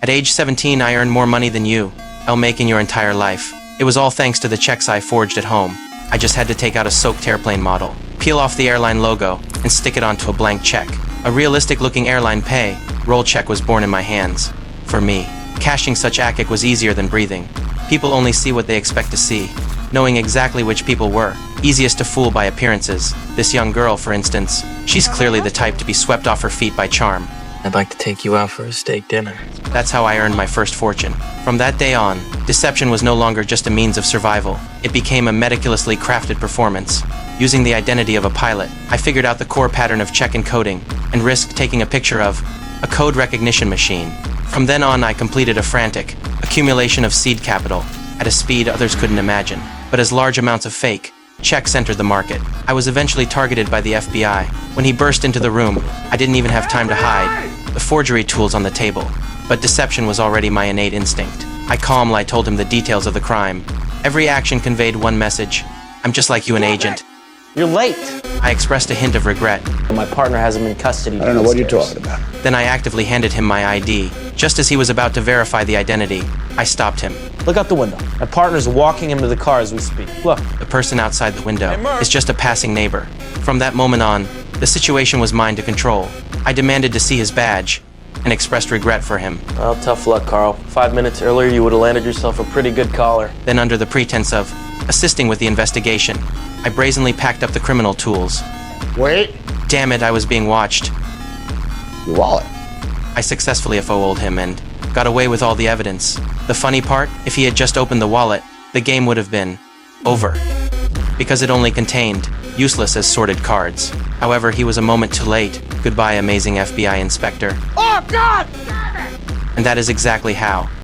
At age 17, I earned more money than I'll make in your entire life. It was all thanks to the checks I forged at home. I just had to take out a soaked airplane model, peel off the airline logo, and stick it onto a blank check. A realistic-looking airline roll check was born in my hands. For me, cashing such ACIC was easier than breathing. People only see what they expect to see. Knowing exactly which people were easiest to fool by appearances. This young girl, for instance, she's clearly the type to be swept off her feet by charm. I'd like to take you out for a steak dinner. That's how I earned my first fortune. From that day on, deception was no longer just a means of survival. It became a meticulously crafted performance. Using the identity of a pilot, I figured out the core pattern of check encoding and risked taking a picture of a code recognition machine. From then on, I completed a frantic accumulation of seed capital at a speed others couldn't imagine. But as large amounts of fake checks entered the market, I was eventually targeted by the FBI. When he burst into the room, I didn't even have time to hide the forgery tools on the table. But deception was already my innate instinct. I calmly told him the details of the crime. Every action conveyed one message: I'm just like you, an agent. You're late. I expressed a hint of regret. My partner has him in custody. I don't know what you're talking about. Then I actively handed him my ID. Just as he was about to verify the identity, I stopped him. Look out the window. My partner's walking him to the car as we speak. Look. The person outside the window is just a passing neighbor. From that moment on, the situation was mine to control. I demanded to see his badge and expressed regret for him. Well, tough luck, Carl. 5 minutes earlier, you would have landed yourself a pretty good collar. Then, under the pretense of assisting with the investigation, I brazenly packed up the criminal tools. Wait. Damn it, I was being watched. Your wallet. I successfully FO'd him and got away with all the evidence. The funny part, if he had just opened the wallet, the game would have been over, because it only contained useless as sorted cards. However, he was a moment too late. Goodbye, amazing FBI inspector. Oh, God! And that is exactly how